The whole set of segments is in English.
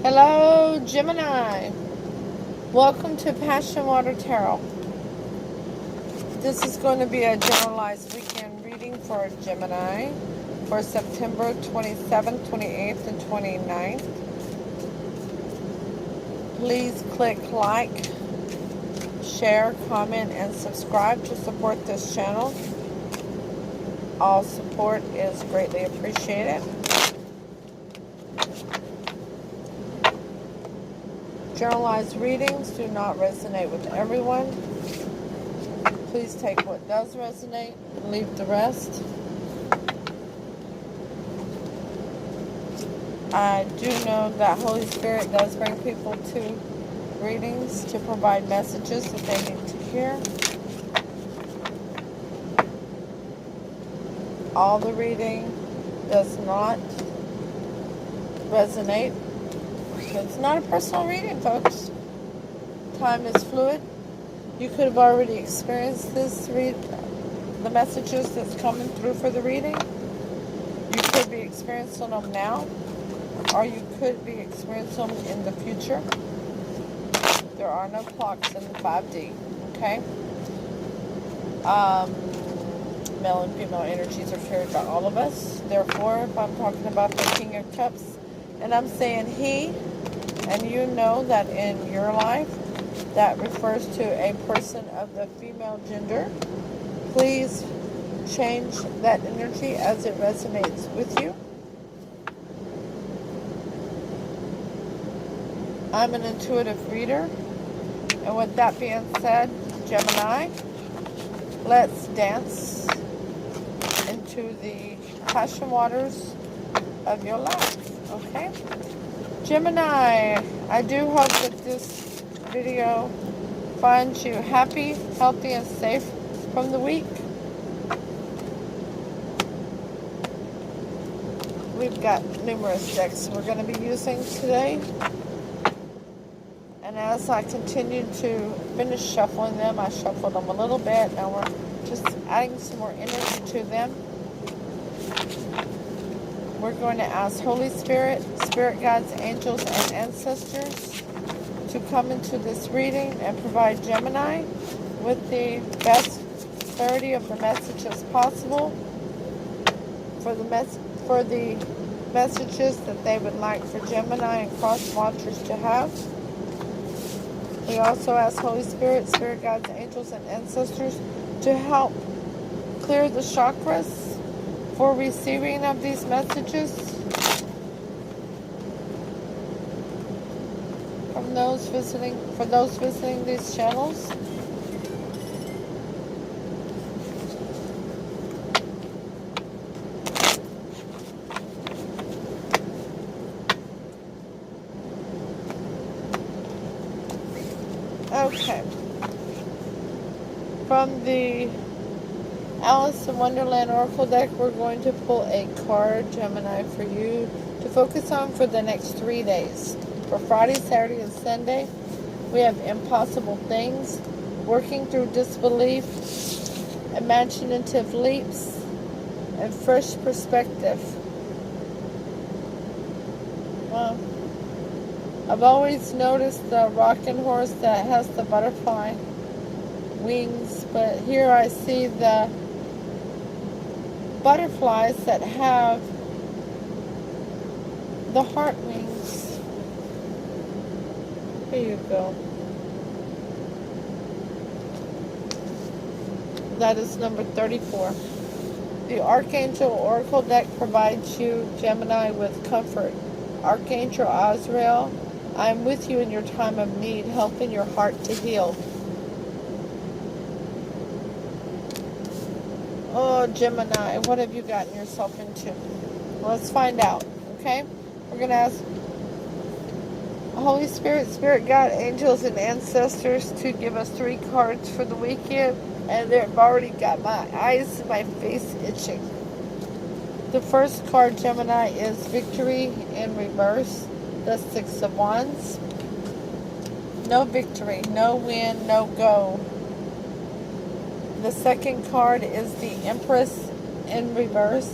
Hello, Gemini. Welcome to Passion Water Tarot. This is going to be a generalized weekend reading for Gemini for September 27th, 28th, and 29th. Please click like, share, comment, and subscribe to support this channel. All support is greatly appreciated. Generalized readings do not resonate with everyone. Please take what does resonate and leave the rest. I do know that Holy Spirit does bring people to readings to provide messages that they need to hear. All the reading does not resonate. It's not a personal reading, folks. Time is fluid. You could have already experienced the messages that's coming through for the reading. You could be experiencing them now, or you could be experiencing them in the future. There are no clocks in the 5D, okay? Male and female energies are carried by all of us. Therefore, if I'm talking about the King of Cups, and I'm saying he, and you know that in your life, that refers to a person of the female gender, please change that energy as it resonates with you. I'm an intuitive reader, and with that being said, Gemini, let's dance into the passion waters of your life, okay? Gemini, I do hope that this video finds you happy, healthy, and safe from the week. We've got numerous decks we're going to be using today. And as I continue to finish shuffling them, I shuffled them a little bit. Now we're just adding some more energy to them. We're going to ask Holy Spirit, Spirit Guides, Angels, and Ancestors to come into this reading and provide Gemini with the best clarity of the messages possible for the messages that they would like for Gemini and cross watchers to have. We also ask Holy Spirit, Spirit Guides, Angels, and Ancestors to help clear the chakras for receiving of these messages from those visiting these channels. Okay. From the Alice in Wonderland Oracle deck, we're going to pull a card, Gemini, for you to focus on for the next 3 days. For Friday, Saturday, and Sunday, we have impossible things, working through disbelief, imaginative leaps, and fresh perspective. Well, I've always noticed the rocking horse that has the butterfly wings, but here I see the butterflies that have the heart wings. Here you go. That is number 34. The Archangel Oracle deck provides you, Gemini, with comfort. Archangel Azrael, I am with you in your time of need, helping your heart to heal. Oh, Gemini, what have you gotten yourself into? Let's find out, okay? We're going to ask Holy Spirit, Spirit Guide, Angels, and Ancestors to give us 3 cards for the weekend. And they've already got my eyes and my face itching. The first card, Gemini, is Victory in Reverse, the 6 of Wands. No victory, no win, no go. The second card is the Empress in Reverse.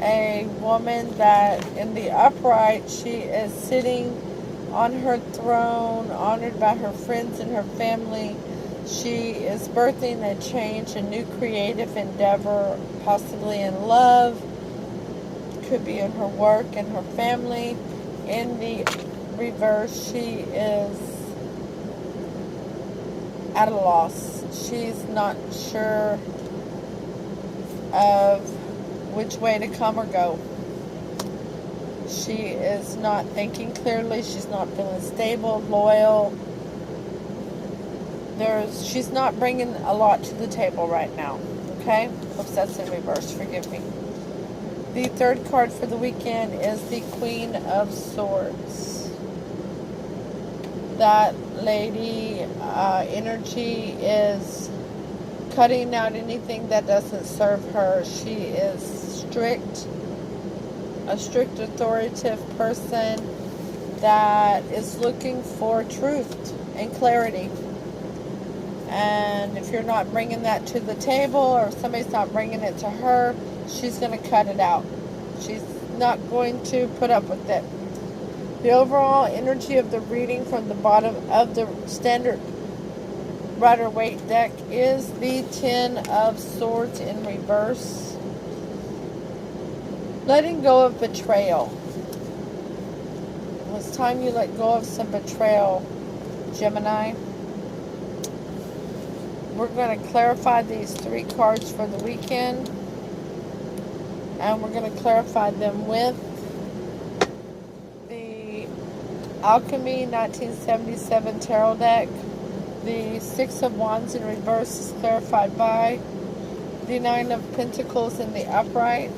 a woman that in the upright, she is sitting on her throne, honored by her friends and her family. She is birthing a change, a new creative endeavor, possibly in love, could be in her work and her family. In the reverse, she is at a loss. She's not sure of which way to come or go. She is not thinking clearly. She's not feeling stable, loyal. She's not bringing a lot to the table right now. Okay? Oops, that's in reverse. Forgive me. The third card for the weekend is the Queen of Swords. That lady energy is cutting out anything that doesn't serve her. She is strict, a strict authoritative person that is looking for truth and clarity. And if you're not bringing that to the table, or if somebody's not bringing it to her, she's going to cut it out. She's not going to put up with it. The overall energy of the reading from the bottom of the standard Rider-Waite deck is the Ten of Swords in reverse. Letting go of betrayal. It's time you let go of some betrayal, Gemini. We're going to clarify these three cards for the weekend. And we're going to clarify them with the Alchemy 1977 Tarot deck. The Six of Wands in reverse is clarified by the Nine of Pentacles in the upright.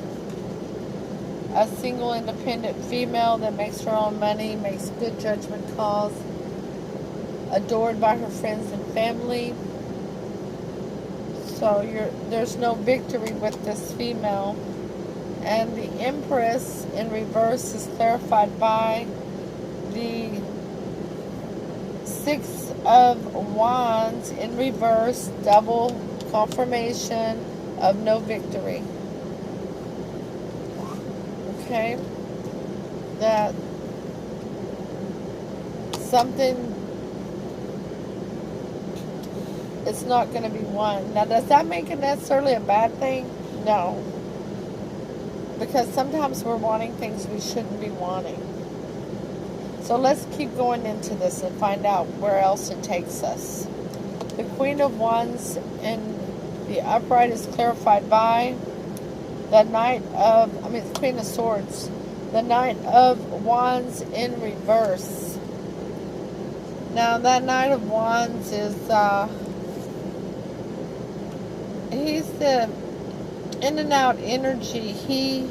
A single independent female that makes her own money, makes good judgment calls, adored by her friends and family. So there's no victory with this female. And the Empress in reverse is clarified by the Six of Wands in reverse, double confirmation of no victory. Okay? That something it's not going to be won. Now, does that make it necessarily a bad thing? No. Because sometimes we're wanting things we shouldn't be wanting. So let's keep going into this and find out where else it takes us. The Queen of Wands in the upright is clarified by the Queen of Swords. The Knight of Wands in reverse. Now, that Knight of Wands is, he's the in and out energy. He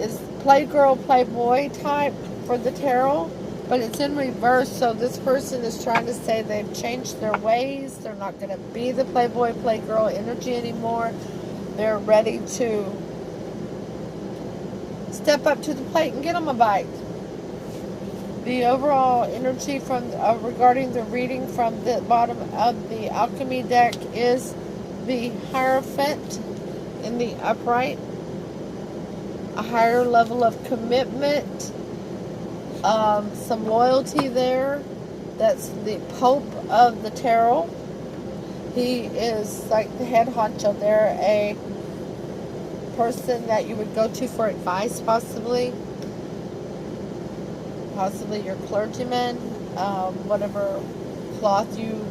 is playgirl, playboy type for the tarot, but it's in reverse. So this person is trying to say they've changed their ways. They're not going to be the playboy, playgirl energy anymore. They're ready to step up to the plate and get them a bite. The overall energy from regarding the reading from the bottom of the Alchemy deck is the Hierophant in the upright. A higher level of commitment, some loyalty there. That's the Pope of the tarot. He is like the head honcho there, a person that you would go to for advice, possibly your clergyman, whatever cloth you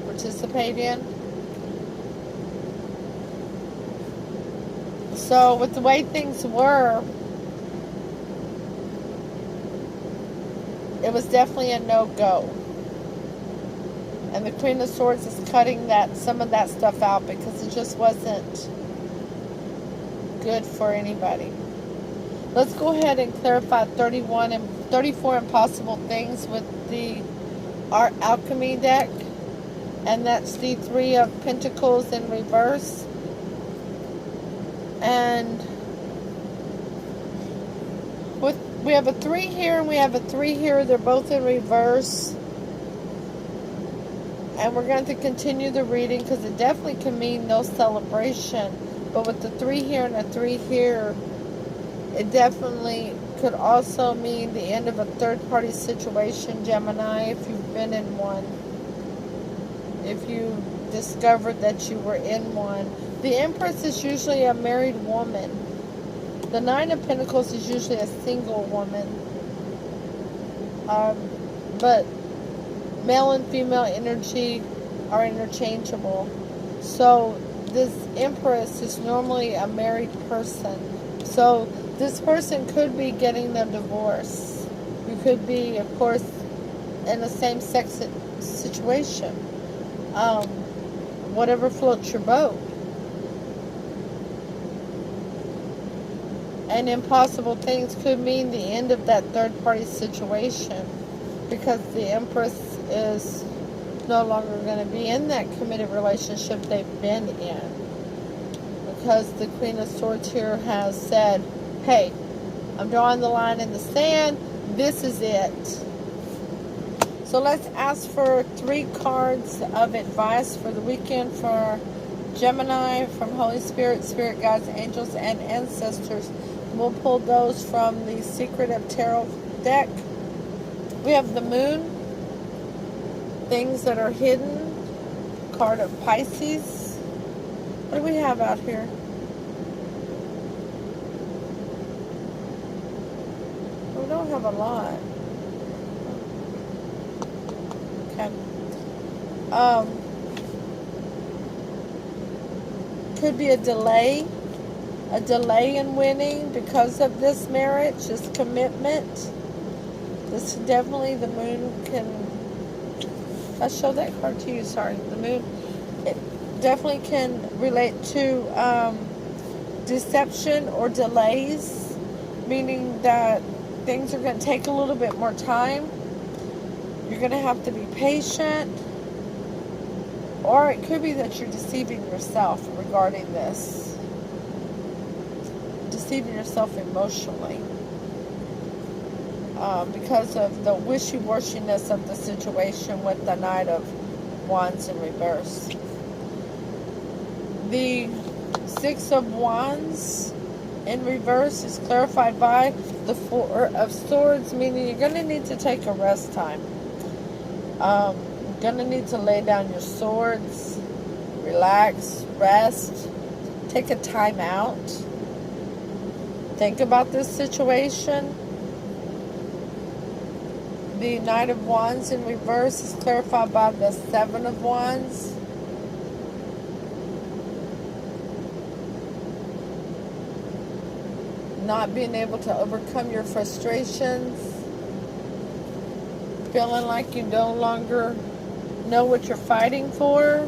participate in. So with the way things were, it was definitely a no-go. And the Queen of Swords is cutting some of that stuff out because it just wasn't good for anybody. Let's go ahead and clarify 34 impossible things with the Alchemy deck. And that's the Three of Pentacles in reverse. And we have a 3 here and we have a 3 here. They're both in reverse. And we're going to continue the reading because it definitely can mean no celebration. But with the 3 here and a 3 here, it definitely could also mean the end of a third-party situation, Gemini, if you've been in one. If you discovered that you were in one. The Empress is usually a married woman. The 9 of Pentacles is usually a single woman. But male and female energy are interchangeable. So this Empress is normally a married person. So this person could be getting a divorce. You could be, of course, in a same-sex situation. Whatever floats your boat. And impossible things could mean the end of that third-party situation, because the Empress is no longer going to be in that committed relationship they've been in. Because the Queen of Swords here has said, hey, I'm drawing the line in the sand. This is it. So let's ask for 3 cards of advice for the weekend for Gemini from Holy Spirit, Spirit Guides, Angels, and Ancestors. We'll pull those from the Secret of Tarot deck. We have the Moon, things that are hidden, card of Pisces. What do we have out here? We don't have a lot. Okay. Could be a delay in winning because of this marriage, this commitment. This definitely, the Moon can, I'll show that card to you, sorry. The Moon, it definitely can relate to deception or delays, meaning that things are going to take a little bit more time. You're going to have to be patient. Or it could be that you're deceiving yourself regarding this. Deceiving yourself emotionally. Because of the wishy-washiness of the situation with the Knight of Wands in reverse. The 6 of Wands in reverse is clarified by the 4 of Swords, meaning you're going to need to take a rest time. You're going to need to lay down your swords, relax, rest, take a time out. Think about this situation. The Knight of Wands in reverse is clarified by the 7 of Wands. Not being able to overcome your frustrations. Feeling like you no longer know what you're fighting for.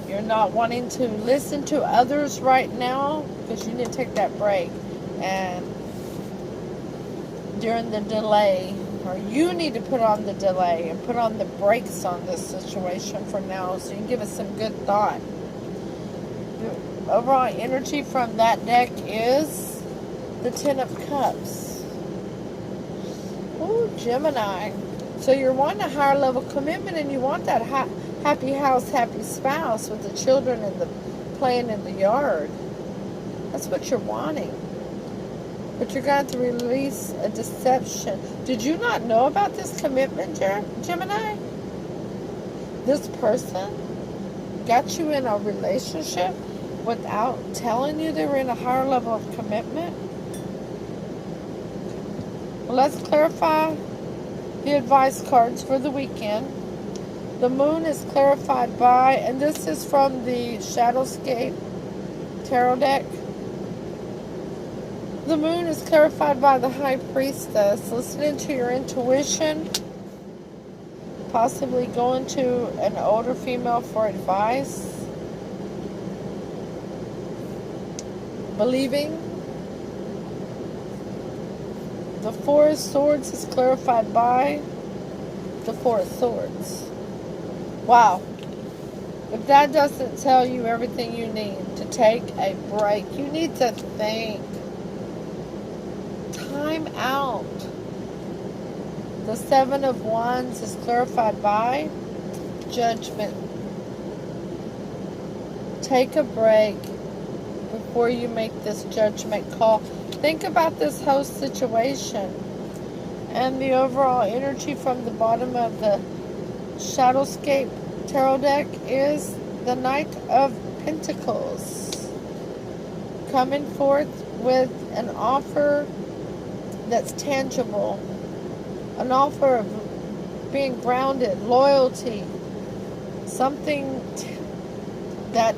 You're not wanting to listen to others right now because you need to take that break. And during the delay, or you need to put on the delay and put on the brakes on this situation for now so you can give it some good thought. The overall energy from that deck is the 10 of Cups. Ooh, Gemini. So you're wanting a higher level commitment, and you want that happy house, happy spouse with the children and the playing in the yard. That's what you're wanting. But you're going to release a deception. Did you not know about this commitment, Gemini? This person got you in a relationship without telling you they were in a higher level of commitment? Well, let's clarify the advice cards for the weekend. The Moon is clarified by, and this is from the Shadowscape Tarot deck. The Moon is clarified by the High Priestess. Listening to your intuition. Possibly going to an older female for advice. Believing. The 4 of Swords is clarified by the 4 of Swords. Wow. If that doesn't tell you everything you need to take a break, you need to think. Time out. The 7 of Wands is clarified by Judgment. Take a break before you make this judgment call. Think about this whole situation. And the overall energy from the bottom of the Shadowscape Tarot deck is the Knight of Pentacles. Coming forth with an offer that's tangible. An offer of being grounded, loyalty. Something that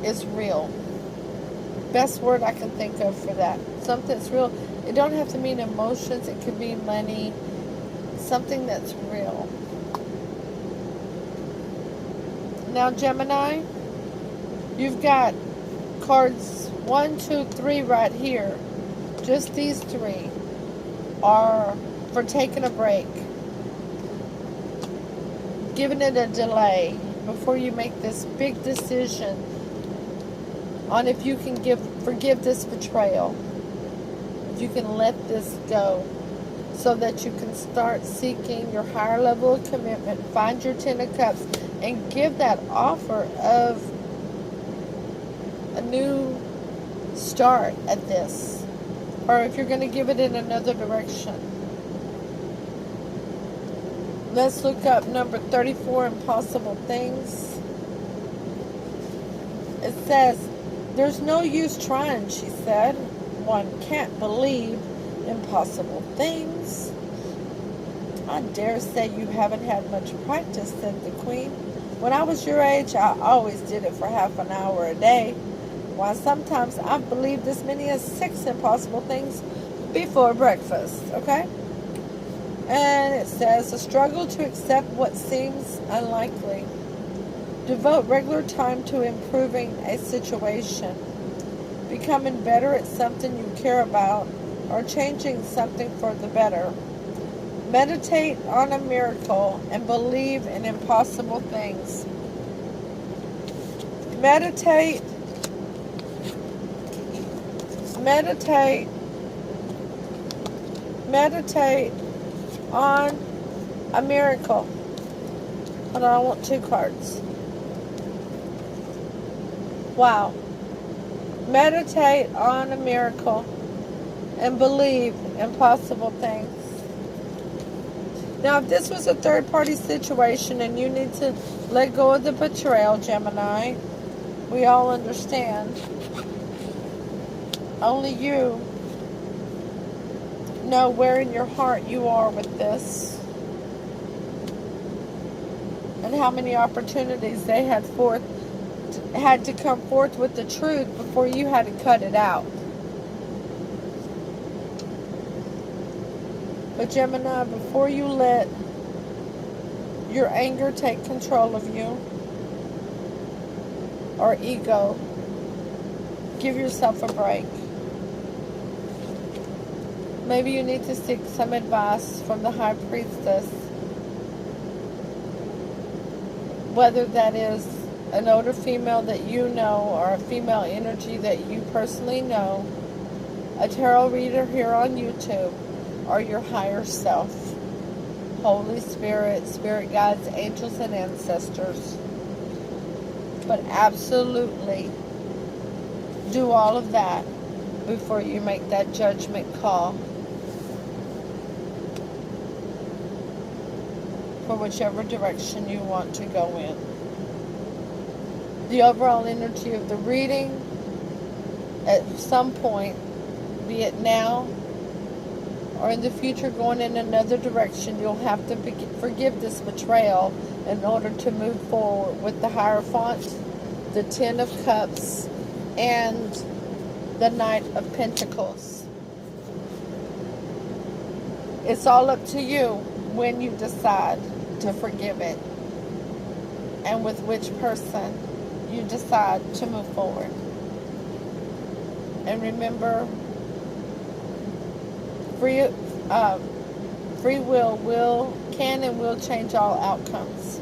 is real. Best word I can think of for that. Something that's real. It don't have to mean emotions. It could be money. Something that's real. Now, Gemini, you've got cards 1, 2, 3 right here. Just these 3 are for taking a break. Giving it a delay before you make this big decision on if you can forgive this betrayal. If you can let this go so that you can start seeking your higher level of commitment, find your 10 of Cups, and give that offer of a new start at this. Or if you're going to give it in another direction. Let's look up number 34, Impossible Things. It says, there's no use trying, she said. One can't believe impossible things. I dare say you haven't had much practice, said the Queen. When I was your age, I always did it for half an hour a day. Why, sometimes I've believed as many as 6 impossible things before breakfast, okay? And it says, a struggle to accept what seems unlikely. Devote regular time to improving a situation, becoming better at something you care about, or changing something for the better. Meditate on a miracle and believe in impossible things. Meditate on a miracle. Hold on, I want 2 cards. Wow. Meditate on a miracle and believe impossible things. Now, if this was a third-party situation and you need to let go of the betrayal, Gemini, we all understand. Only you know where in your heart you are with this. And how many opportunities they had to come forth with the truth before you had to cut it out. But Gemini, before you let your anger take control of you, or ego, give yourself a break. Maybe you need to seek some advice from the High Priestess, whether that is an older female that you know, or a female energy that you personally know, a tarot reader here on YouTube, or your higher self, Holy Spirit, spirit guides, angels, and ancestors. But absolutely do all of that before you make that judgment call for whichever direction you want to go in. The overall energy of the reading, at some point, be it now or in the future going in another direction, you'll have to forgive this betrayal in order to move forward with the Hierophant, the 10 of Cups, and the Knight of Pentacles. It's all up to you when you decide to forgive it and with which person you decide to move forward. And remember, free will can and will change all outcomes.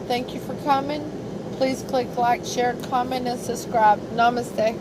Thank you for coming. Please click like, share, comment, and subscribe. Namaste.